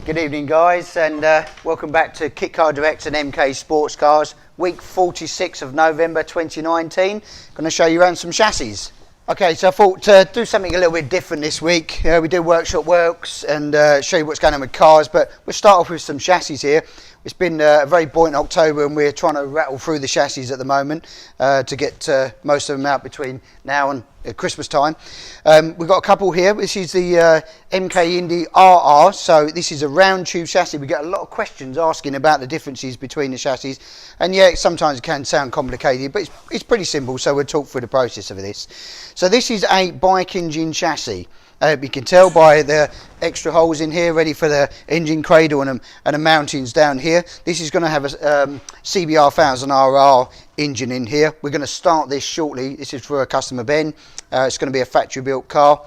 Good evening guys, and welcome back to Kit Car Direct and MK Sportscars, week 46 of November 2019. Going to show you around some chassis. Okay, so I thought to do something a little bit different this week. We do workshop works and show you what's going on with cars, but we'll start off with some chassis here. It's been a very buoyant October and we're trying to rattle through the chassis at the moment to get most of them out between now and Christmas time. We've got a couple here. This is the MK Indy RR, so this is a round tube chassis. We get a lot of questions asking about the differences between the chassis, and yeah, sometimes it can sound complicated, but it's pretty simple, so we'll talk through the process of this. So this is a bike engine chassis. You can tell by the extra holes in here ready for the engine cradle and the mountings down here. This is going to have a CBR1000RR engine in here. We're going to start this shortly. This is for a customer Ben. It's going to be a factory built car.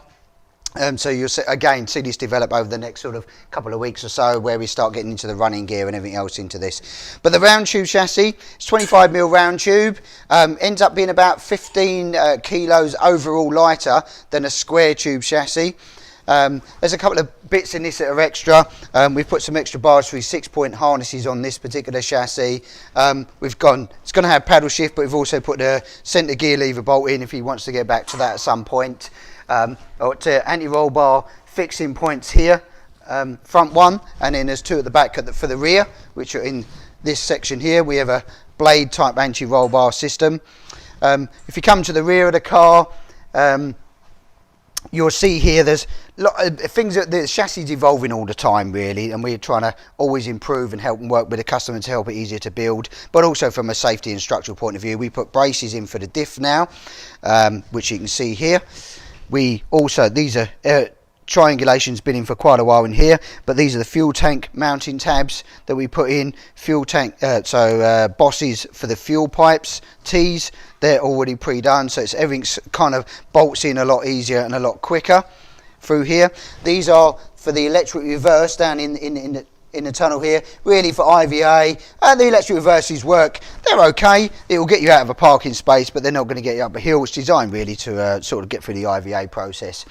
So you'll see this develop over the next sort of couple of weeks or so, where we start getting into the running gear and everything else into this. But the round tube chassis, it's 25mm round tube, ends up being about 15 kilos overall lighter than a square tube chassis. There's a couple of bits in this that are extra. We've put some extra bars for 6-point harnesses on this particular chassis. It's going to have paddle shift, but we've also put the centre gear lever bolt in if he wants to get back to that at some point. Anti-roll bar fixing points here, front one, and then there's two at the back for the rear, which are in this section here. We have a blade type anti-roll bar system. If you come to the rear of the car, you'll see here there's things that the chassis is evolving all the time really, and we're trying to always improve and help and work with the customer to help it easier to build, but also from a safety and structural point of view. We put braces in for the diff now, which you can see here. These are triangulation's been in for quite a while in here, but these are the fuel tank mounting tabs that we put in. Fuel tank, bosses for the fuel pipes, T's, they're already pre-done, so everything's kind of bolts in a lot easier and a lot quicker through here. These are for the electric reverse down in the tunnel here, really for IVA. The electric reverses work, they're okay. It will get you out of a parking space, but they're not going to get you up a hill. It's designed really to sort of get through the IVA process.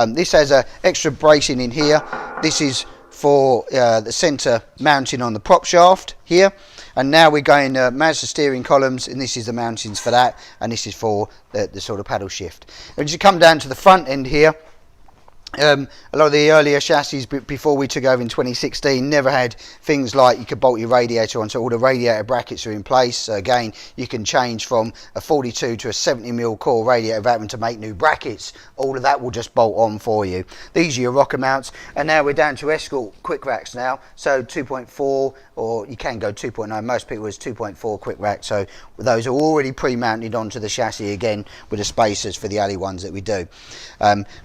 This has a extra bracing in here. This is for the centre mounting on the prop shaft here, and now we're going Mazda steering columns, and this is the mountings for that, and this is for the sort of paddle shift. And as you come down to the front end here, a lot of the earlier chassis before we took over in 2016 never had things like you could bolt your radiator on, so all the radiator brackets are in place. So again, you can change from a 42 to a 70mm core radiator without having to make new brackets. All of that will just bolt on for you. These are your rocker mounts, and now we're down to Escort quick racks now, so 2.4, or you can go 2.9. Most people is 2.4 quick rack, so those are already pre-mounted onto the chassis again with the spacers for the alley ones that we do.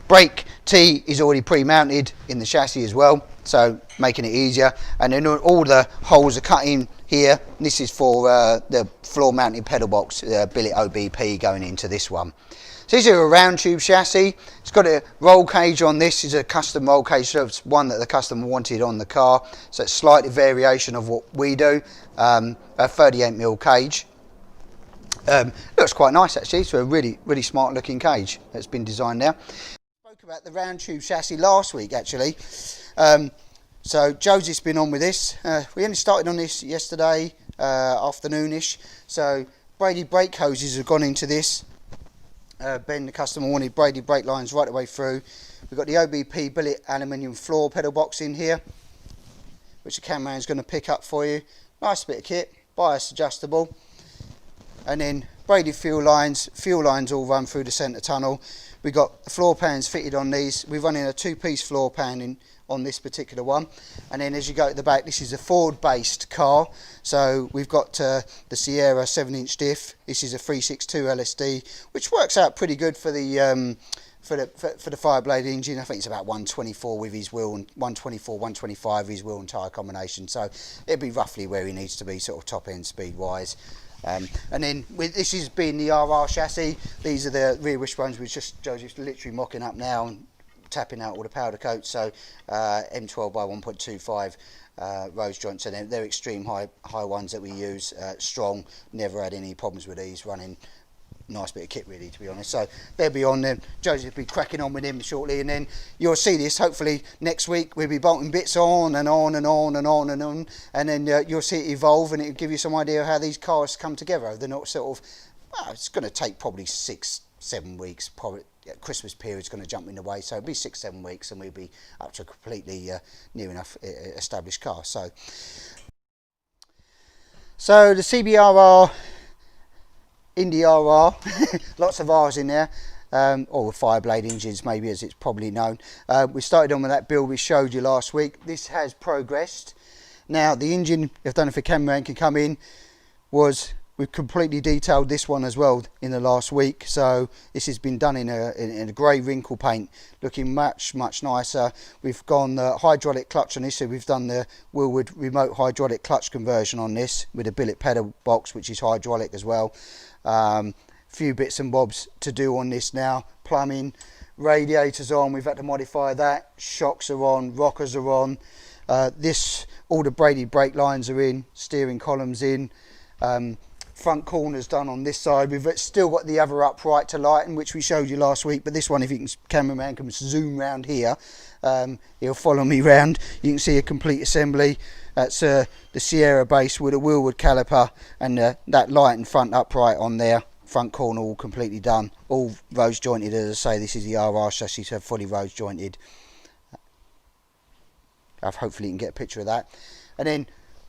Brake T is already pre-mounted in the chassis as well, so making it easier. And then all the holes are cut in here. This is for the floor mounted pedal box, billet OBP going into this one. So this is a round tube chassis. It's got a roll cage on this. It's a custom roll cage, so it's one that the customer wanted on the car, so it's slightly variation of what we do. A 38mm cage. Looks quite nice actually. It's a really smart looking cage that's been designed now. About the round tube chassis last week actually. So Josie's been on with this. We only started on this yesterday afternoonish. So braided brake hoses have gone into this. Ben, the customer, wanted braided brake lines right the way through. We've got the OBP billet aluminium floor pedal box in here, which the cameraman's going to pick up for you. Nice bit of kit, bias adjustable, and then braided fuel lines all run through the centre tunnel. We've got floor pans fitted on these. We're running a two-piece floor pan on this particular one. And then as you go to the back, this is a Ford-based car. So we've got the Sierra 7-inch diff. This is a 362 LSD, which works out pretty good for the for the Fireblade engine. I think it's about 124 with his wheel, and 124, 125 with his wheel and tyre combination. So it'll be roughly where he needs to be, sort of top-end speed-wise. And then this is being the RR chassis. These are the rear wishbones, which Joseph's literally mocking up now and tapping out all the powder coats. So M12 by 1.25 rose joints, and they're extreme high ones that we use. Strong, never had any problems with these, running nice bit of kit really, to be honest. So they'll be on there. Joseph will be cracking on with him shortly, and then you'll see this hopefully next week. We'll be bolting bits on and on and on and on and on, and then you'll see it evolve, and it'll give you some idea of how these cars come together. They're not sort of, well, it's going to take probably 6-7 weeks. Probably Christmas period's going to jump in the way, so it'll be 6-7 weeks, and we'll be up to a completely near enough established car. So the CBR Indy RR, lots of R's in there, or Fireblade engines maybe, as it's probably known. We started on with that build we showed you last week. This has progressed. Now the engine, I don't know if the cameraman can come in, we've completely detailed this one as well in the last week. So this has been done in a grey wrinkle paint, looking much nicer. We've gone hydraulic clutch on this, so we've done the Willwood remote hydraulic clutch conversion on this with a billet pedal box, which is hydraulic as well. Few bits and bobs to do on this now. Plumbing, radiators on, we've had to modify that. Shocks are on, rockers are on. All the braided brake lines are in, steering columns in. Front corners done on this side. We've still got the other upright to lighten, which we showed you last week, but this one, if you can, cameraman can zoom round here, he'll follow me round. You can see a complete assembly. That's the Sierra base with a Willwood caliper, and that lightened front upright on there. Front corner all completely done, all rose jointed. As I say, this is the RR chassis, so fully rose jointed. Hopefully you can get a picture of that. And then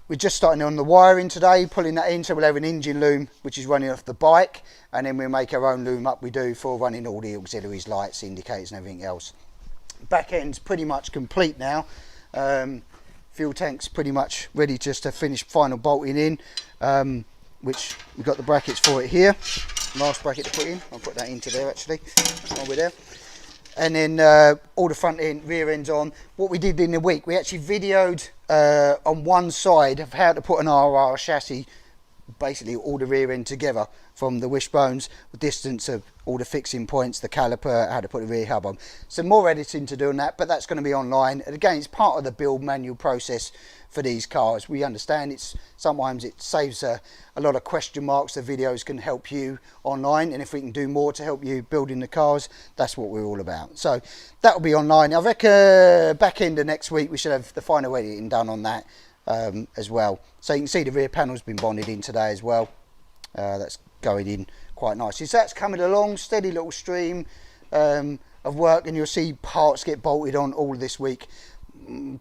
we're just starting on the wiring today, pulling that in, so we'll have an engine loom which is running off the bike, and then we'll make our own loom up we do for running all the auxiliaries, lights, indicators and everything else. Back end's pretty much complete now. Fuel tank's pretty much ready just to finish final bolting in, which we've got the brackets for it here. Last bracket to put in, I'll put that into there actually while we're there. And then all the front end, rear ends on. What we did in the week, we actually videoed on one side of how to put an RR chassis, basically all the rear end together, from the wishbones, the distance of all the fixing points, the caliper, how to put the rear hub on. Some more editing to do on that, but that's going to be online. And again, it's part of the build manual process for these cars. We understand sometimes it saves a lot of question marks. The videos can help you online, and if we can do more to help you building the cars, that's what we're all about. So that will be online. I reckon back end of next week we should have the final editing done on that as well. So you can see the rear panel's been bonded in today as well. That's going in quite nicely. So that's coming along, steady little stream of work, and you'll see parts get bolted on all this week.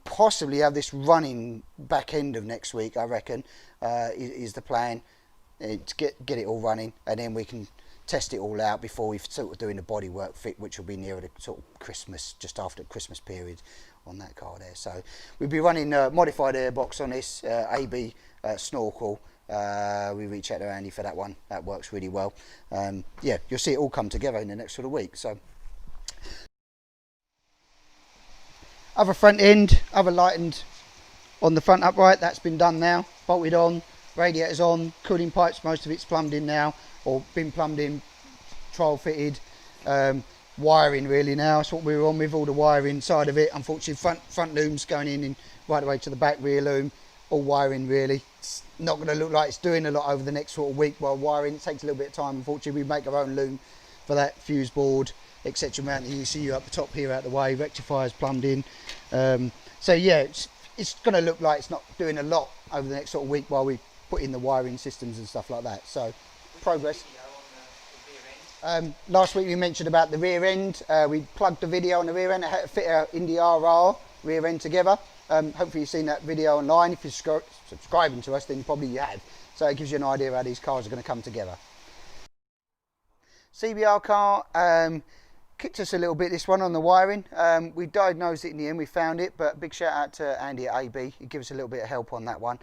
Possibly have this running back end of next week, I reckon, is the plan, to get it all running, and then we can test it all out before we sort of doing the bodywork fit, which will be nearer the sort of Christmas, just after the Christmas period on that car there. So we'll be running modified airbox on this, AB snorkel. We reach out to Andy for that one. That works really well. Yeah, you'll see it all come together in the next sort of week. So other front end, other lightened on the front upright, that's been done now, bolted on, radiators on, cooling pipes, most of it's plumbed in now, or been plumbed in, trial fitted. Wiring really now, that's what we were on with, all the wiring side of it. Unfortunately, front looms going in right away to the back, rear loom, all wiring really. It's not going to look like it's doing a lot over the next sort of week while wiring. It takes a little bit of time. Unfortunately, we make our own loom for that, fuse board, etc. Mount the ECU up the top here out the way, rectifiers plumbed in. So yeah, it's going to look like it's not doing a lot over the next sort of week while we put in the wiring systems and stuff like that. So progress. Last week we mentioned about the rear end. We plugged the video on the rear end, how to fit our Indy RR rear end together. Hopefully you've seen that video online. If you're subscribing to us, then probably you have. So it gives you an idea of how these cars are going to come together. CBR car, kicked us a little bit, this one, on the wiring. We diagnosed it in the end, we found it, but big shout out to Andy at AB. He gave us a little bit of help on that one.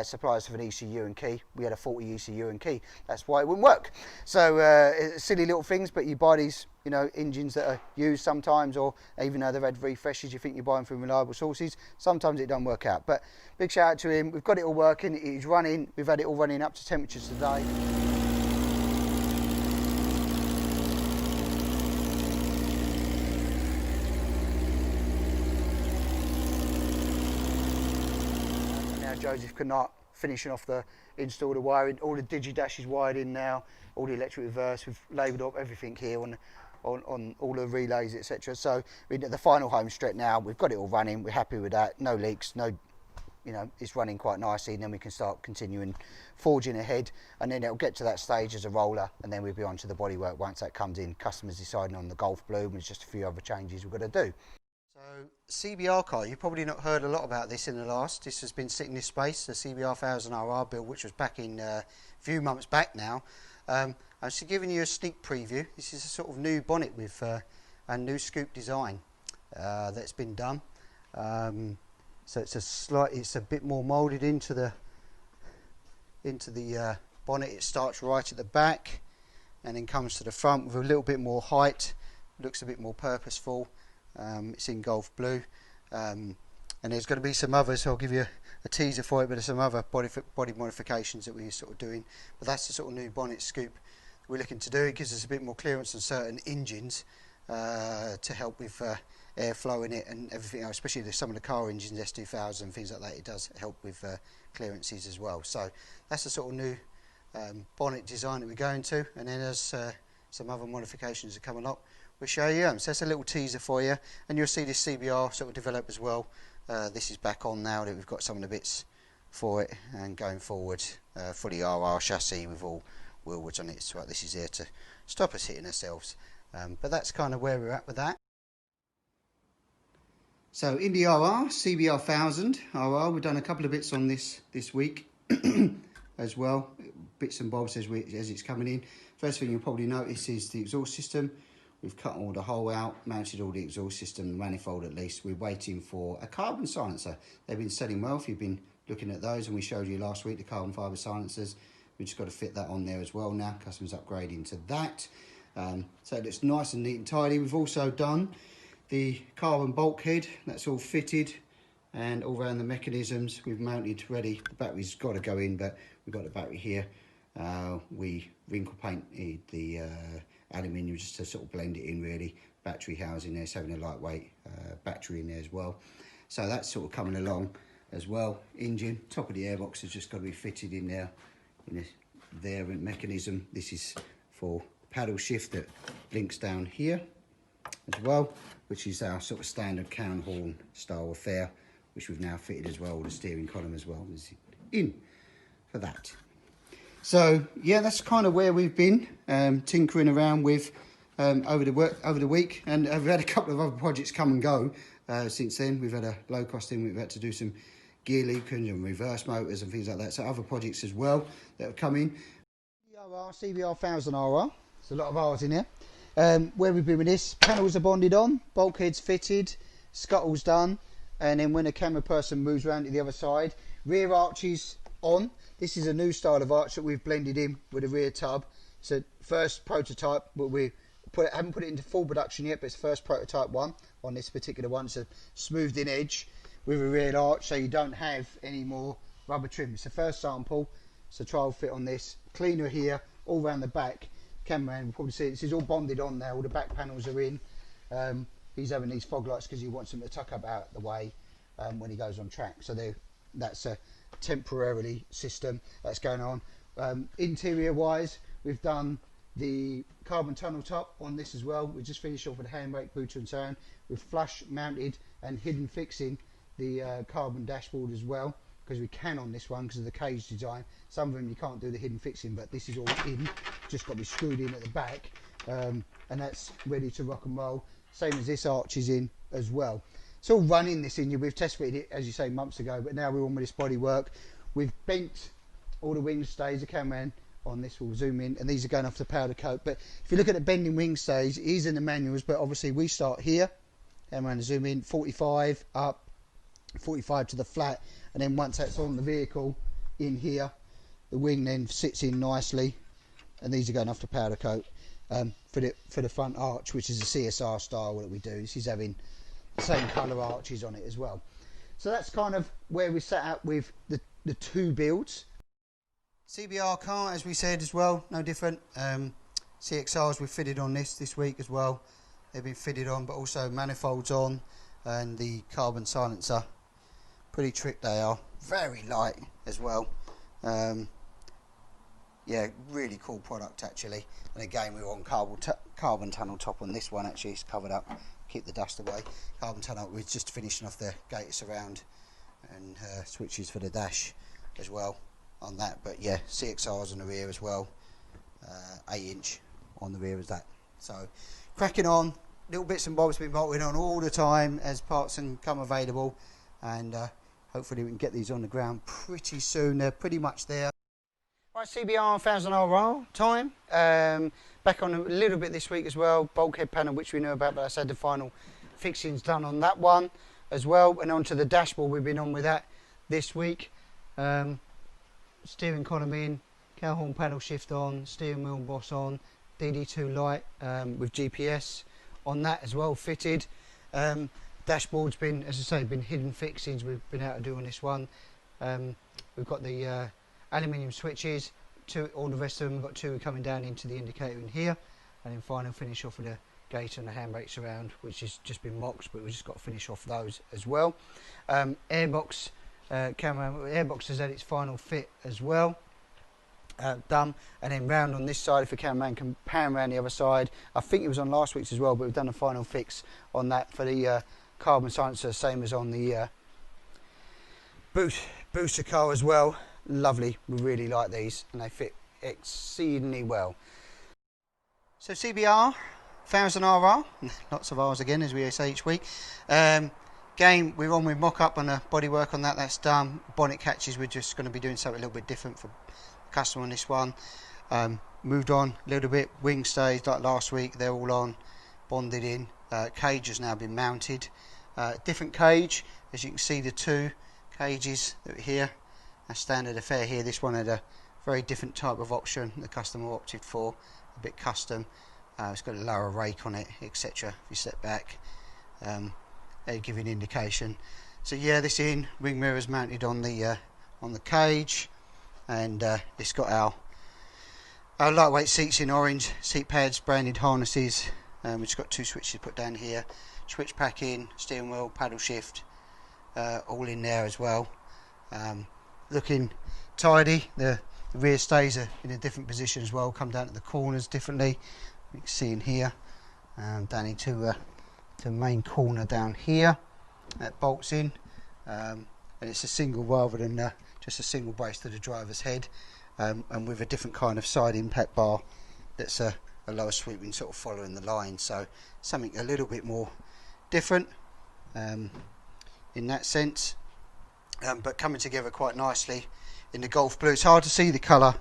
Supplied us with an ECU and key. We had a 40 ECU and key. That's why it wouldn't work. So silly little things, but you buy these, you know, engines that are used sometimes, or even though they've had refreshes, you think you're buying from reliable sources. Sometimes it doesn't work out. But big shout out to him. We've got it all working. It's running. We've had it all running up to temperatures today. Joseph cannot finishing off the install the wiring. All the digi-dash is wired in now, all the electric reverse, we've labelled up everything here on all the relays, etc. So we're at the final home stretch now, we've got it all running, we're happy with that, no leaks, no, you know, it's running quite nicely, and then we can start continuing forging ahead, and then it'll get to that stage as a roller, and then we'll be on to the bodywork once that comes in. Customers deciding on the Golf Blue, and there's just a few other changes we've got to do. So CBR car, you've probably not heard a lot about this in the last. This has been sitting in this space, the CBR1000RR build, which was back in a few months back now. I'm just giving you a sneak preview. This is a sort of new bonnet with a new scoop design that's been done. So it's a bit more moulded into the bonnet. It starts right at the back and then comes to the front with a little bit more height. Looks a bit more purposeful. It's in Golf Blue, and there's going to be some others. So I'll give you a teaser for it, but there's some other body modifications that we're sort of doing. But that's the sort of new bonnet scoop we're looking to do. It gives us a bit more clearance on certain engines to help with airflow in it and everything else, especially some of the car engines, S2000, things like that. It does help with clearances as well. So that's the sort of new bonnet design that we're going to, and then as some other modifications that come along, we'll show you. So that's a little teaser for you, and you'll see this CBR sort of develop as well. This is back on now that we've got some of the bits for it, and going forward, fully RR chassis with all wheelwoods on it. So this is here to stop us hitting ourselves. But that's kind of where we're at with that. So Indy RR, CBR1000RR, we've done a couple of bits on this week as well, bits and bobs as it's coming in. First thing you'll probably notice is the exhaust system. We've cut all the hole out, mounted all the exhaust system, manifold at least. We're waiting for a carbon silencer. They've been selling well if you've been looking at those, and we showed you last week the carbon fibre silencers. We've just got to fit that on there as well now. Customers upgrading to that. So it looks nice and neat and tidy. We've also done the carbon bulkhead. That's all fitted, and all around the mechanisms we've mounted ready. The battery's got to go in, but we've got the battery here. We wrinkle painted the aluminium just to sort of blend it in really. Battery housing there, so having a lightweight battery in there as well. So that's sort of coming along as well. Engine, top of the airbox has just got to be fitted in there, in their mechanism. This is for paddle shift that links down here as well, which is our sort of standard can horn style affair, which we've now fitted as well. The steering column as well is in for that. So yeah, that's kind of where we've been tinkering around with over the week, and we've had a couple of other projects come and go since then. We've had a low cost in, we've had to do some gear leakage and reverse motors and things like that. So other projects as well that have come in. CBR1000RR, there's a lot of R's in here. Where we've been with this, panels are bonded on, bulkheads fitted, scuttles done, and then when a camera person moves around to the other side, rear arches on. This is a new style of arch that we've blended in with a rear tub. So first prototype, but we haven't put it into full production yet, but it's first prototype one on this particular one. It's a smoothed in edge with a rear arch, so you don't have any more rubber trim. It's the first sample, so trial fit on this. Cleaner here, all around the back. Cameraman will probably see it. This is all bonded on now, all the back panels are in. He's having these fog lights because he wants them to tuck up out the way when he goes on track. So that's a temporarily system that's going on. Interior wise, we've done the carbon tunnel top on this as well. We just finished off with a handbrake, booster and so on. We've flush mounted and hidden fixing the carbon dashboard as well, because we can on this one because of the cage design. Some of them you can't do the hidden fixing, but this is all in, just got to be screwed in at the back, and that's ready to rock and roll. Same as this arch is in as well. It's all running this in. We've test fitted it, as you say, months ago, but now we're on with this bodywork. We've bent all the wing stays. The cameraman on this will zoom in, and these are going off the powder coat. But if you look at the bending wing stays, it is in the manuals, but obviously we start here, cameraman zoom in, 45 up, 45 to the flat, and then once that's on the vehicle in here, the wing then sits in nicely, and these are going off the powder coat for the front arch, which is a CSR style that we do. This is having the same colour arches on it as well. So that's kind of where we sat out with the two builds. CBR car, as we said as well, no different. CXRs we've fitted on this week as well. They've been fitted on, but also manifolds on, and the carbon silencer. Pretty trick they are, very light as well. Yeah, really cool product actually. And again, we were on carbon tunnel top on this one. Actually, it's covered up, keep the dust away. Carbon tunnel. We're just finishing off the gator surround and switches for the dash as well on that. But yeah, CXRs on the rear as well. 8-inch on the rear as that. So cracking on. Little bits and bobs been bolting on all the time as parts can come available, and hopefully we can get these on the ground pretty soon. They're pretty much there. Right, CBR 1000RR time. Back on a little bit this week as well. Bulkhead panel, which we know about, but I said the final fixings done on that one as well. And onto the dashboard, we've been on with that this week. Steering column in, cow horn paddle shift on, steering wheel boss on, DD2 light with GPS on that as well fitted. Dashboard's been, as I say, been hidden fixings we've been able to do on this one. We've got the aluminium switches, all the rest of them. We've got 2 coming down into the indicator in here, and then final finish off with the gator and the handbrake surround, which has just been mocked, but we've just got to finish off those as well. Airbox airbox has had its final fit as well. Done, and then round on this side, if the cameraman can pan around the other side. I think it was on last week's as well, but we've done a final fix on that for the carbon silencer, same as on the booster car as well. Lovely, we really like these and they fit exceedingly well. So CBR 1000RR, lots of R's again as we say each week. Again, we're on with mock-up on the bodywork on that, that's done. Bonnet catches, we're just going to be doing something a little bit different for customer on this one. Moved on a little bit, wing stays like last week, they're all on, bonded in. Cage has now been mounted. Different cage, as you can see, the 2 cages that are here, a standard affair here. This one had a very different type of option the customer opted for, a bit custom. It's got a lower rake on it, etc. If you step back, they give you an indication. So yeah, this wing mirrors mounted on the cage. And it's got our lightweight seats in orange, seat pads, branded harnesses. It's got 2 switches put down here, switch pack in, steering wheel, paddle shift, all in there as well. Looking tidy. The rear stays are in a different position as well, come down to the corners differently. You can see in here, down into the main corner down here. That bolts in, and it's a single rather than just a single brace to the driver's head, and with a different kind of side impact bar that's a lower sweeping, sort of following the line. So something a little bit more different in that sense, but coming together quite nicely in the golf blue. It's hard to see the colour.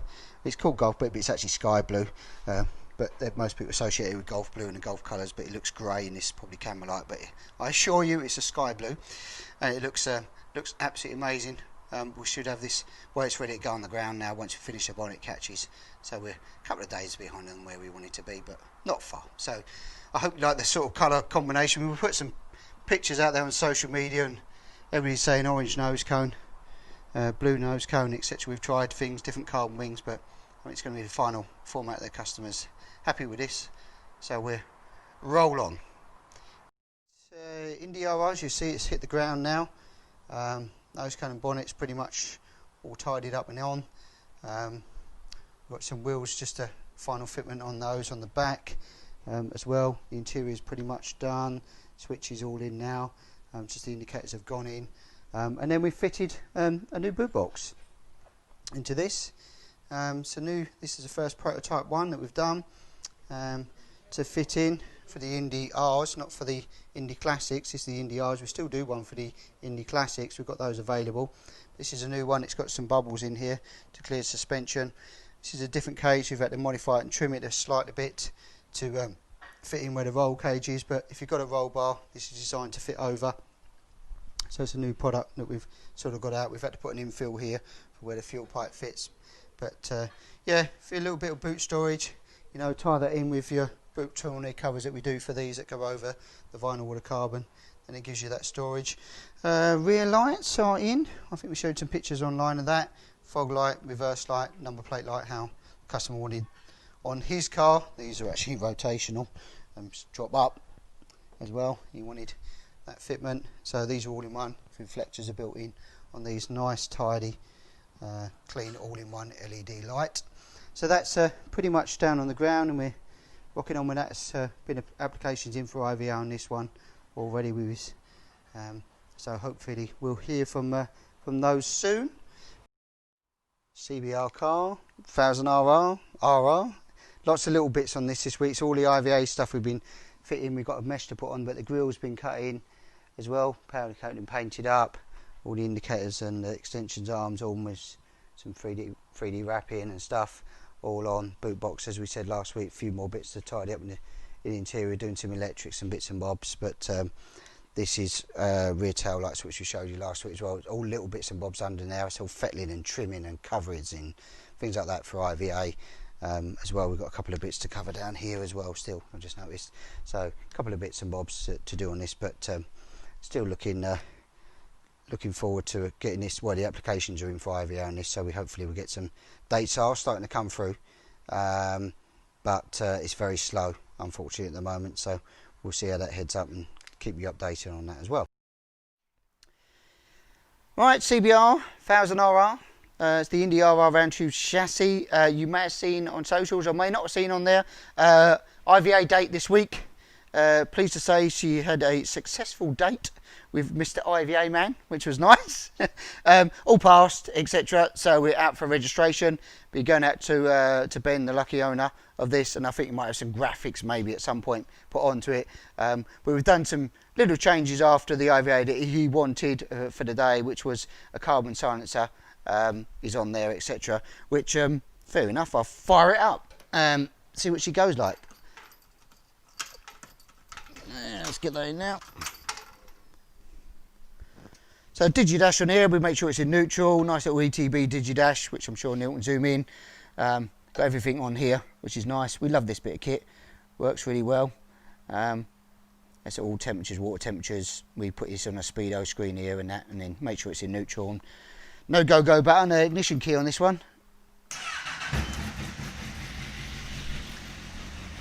It's called golf blue, but it's actually sky blue. But most people associate it with golf blue and the golf colours, but it looks grey in this, probably camera light, but I assure you it's a sky blue, and it looks absolutely amazing. We should have this, well, it's ready to go on the ground now once we finish the bonnet catches, so we're a couple of days behind on where we want it to be, but not far. So I hope you like the sort of colour combination. We'll put some pictures out there on social media, and everybody's saying orange nose cone, blue nose cone, etc. We've tried things, different carbon wings, but I think it's going to be the final format that the customers happy with this, so we'll roll on. Indy RRs, you see it's hit the ground now. Nose cone and bonnet's pretty much all tidied up and on. Got some wheels, just a final fitment on those on the back as well. The interior is pretty much done. Switch is all in now. Just the indicators have gone in, and then we fitted a new boot box into this. This is the first prototype one that we've done to fit in for the Indy R's, not for the Indy Classics. This is the Indy R's. We still do one for the Indy Classics. We've got those available. This is a new one. It's got some bubbles in here to clear suspension. This is a different cage. We've had to modify it and trim it a slightly bit to fit in where the roll cage is, but if you've got a roll bar, this is designed to fit over. So it's a new product that we've sort of got out. We've had to put an infill here for where the fuel pipe fits. But yeah, for a little bit of boot storage, you know, tie that in with your boot turtleneck covers that we do for these that go over the vinyl or the carbon, and it gives you that storage. Rear lights are in. I think we showed some pictures online of that. Fog light, reverse light, number plate light, how the customer wanted on his car. These are actually rotational and drop up as well. He wanted that fitment, so these are all in one. Reflectors are built in on these, nice tidy clean all-in-one LED light. So that's pretty much down on the ground, and we're rocking on with that. It's been applications in for IVA on this one already. So hopefully we'll hear from those soon. CBR car, 1000RR. Lots of little bits on this week. It's all the IVA stuff we've been fitting. We've got a mesh to put on, but the grill's been cut in as well. Powder coating painted up. All the indicators and the extensions arms, almost some 3D wrapping and stuff, all on. Boot box, as we said last week. A few more bits to tidy up in the interior, doing some electrics and bits and bobs. But this is rear tail lights, which we showed you last week as well. It's all little bits and bobs under there. It's all fettling and trimming and coverage and things like that for IVA. As well, we've got a couple of bits to cover down here as well still, I've just noticed. So a couple of bits and bobs to do on this, but still looking forward to getting this. Well, the applications are in for IVA on this, so hopefully we'll get some dates are starting to come through, but it's very slow unfortunately at the moment, so we'll see how that heads up and keep you updated on that as well. Right, CBR 1000RR. It's the Indy RR round tube chassis. You may have seen on socials, or may not have seen on there. IVA date this week. Pleased to say she had a successful date with Mr. IVA man, which was nice. All passed, etc. So we're out for registration. We're going out to Ben, the lucky owner of this, and I think you might have some graphics maybe at some point put onto it. But we've done some little changes after the IVA that he wanted for the day, which was a carbon silencer. Is on there, etc. Which, fair enough, I'll fire it up, see what she goes like. Let's get that in now. So Digidash on here, we make sure it's in neutral, nice little ETB Digidash, which I'm sure Neil can zoom in. Got everything on here, which is nice. We love this bit of kit, works really well. That's all temperatures, water temperatures. We put this on a speedo screen here and that, and then make sure it's in neutral. And no go-go button, ignition key on this one.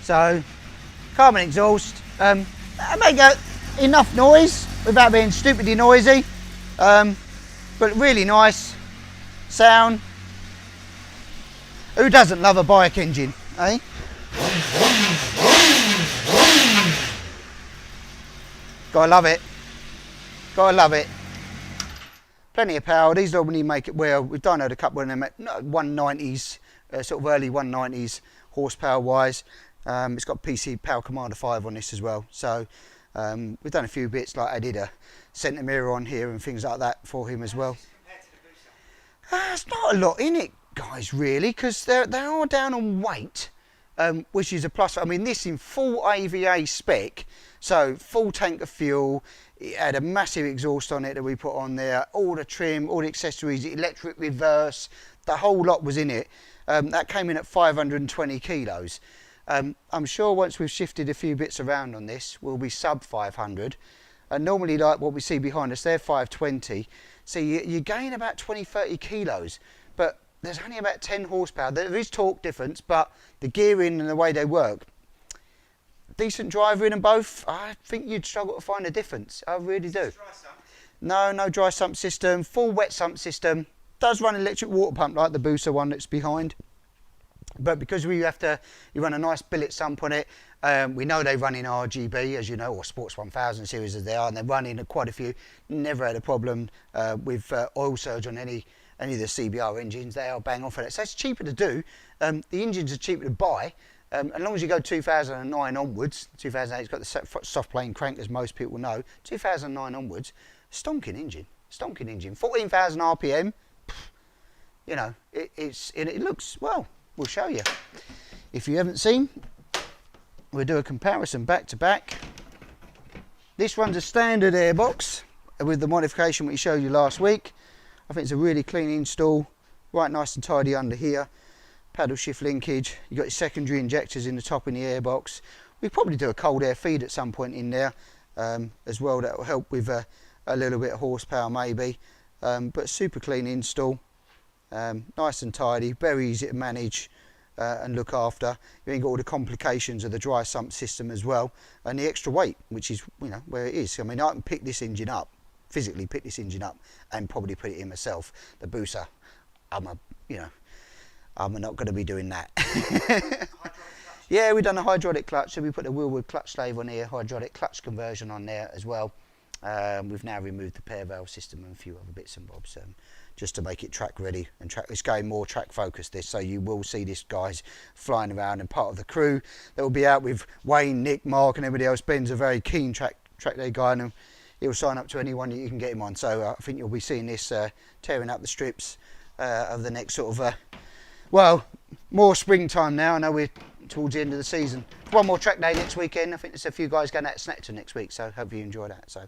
So, carbon exhaust. I make enough noise without being stupidly noisy, but really nice sound. Who doesn't love a bike engine, eh? Gotta love it. Gotta love it. Plenty of power. These normally make it well. We've dynoed a couple of them at 190s, sort of early 190s horsepower wise. It's got PC Power Commander 5 on this as well. So we've done a few bits, like I did a centre mirror on here and things like that for him as well. It's not a lot in it, guys, really, because they are down on weight, which is a plus. I mean, this in full AVA spec, so full tank of fuel. It had a massive exhaust on it that we put on there, all the trim, all the accessories, electric reverse, the whole lot was in it. That came in at 520 kilos. I'm sure once we've shifted a few bits around on this, we'll be sub 500. And normally, like what we see behind us, they're 520. So you gain about 20-30 kilos, but there's only about 10 horsepower. There is torque difference, but the gearing and the way they work, decent driver in them both, I think you'd struggle to find a difference. I really do. No dry sump system, full wet sump system. Does run electric water pump like the Booster one that's behind. But because you run a nice billet sump on it, we know they run in RGB, as you know, or Sports 1000 series as they are, and they run in quite a few. Never had a problem with oil surge on any of the CBR engines. They are bang on for that. So it's cheaper to do. The engines are cheaper to buy. As long as you go 2009 onwards, 2008's got the soft plane crank, as most people know. 2009 onwards, stonking engine, 14,000 RPM. You know, it looks, well, we'll show you. If you haven't seen, we'll do a comparison back to back. This runs a standard airbox with the modification we showed you last week. I think it's a really clean install, right nice and tidy under here. Paddle shift linkage, you've got your secondary injectors in the top in the airbox. We probably do a cold air feed at some point in there as well. That will help with a little bit of horsepower maybe, but super clean install, nice and tidy, very easy to manage and look after. You ain't got all the complications of the dry sump system as well, and the extra weight, which is, you know, where it is. I mean, I can pick this engine up, physically pick this engine up, and probably put it in myself. The Booster, you know, I'm not going to be doing that. Yeah, we've done a hydraulic clutch, so we put a Wilwood clutch slave on here, hydraulic clutch conversion on there as well. We've now removed the pair valve system and a few other bits and bobs, just to make it track ready and it's going more track focused this, so you will see this guys flying around, and part of the crew that will be out with Wayne, Nick, Mark and everybody else. Ben's a very keen track day guy, and he'll sign up to anyone that you can get him on, so I think you'll be seeing this tearing up the strips of the next sort of well, more springtime now. I know we're towards the end of the season. One more track day next weekend. I think there's a few guys going out to Snetterton next week, so hope you enjoy that. So.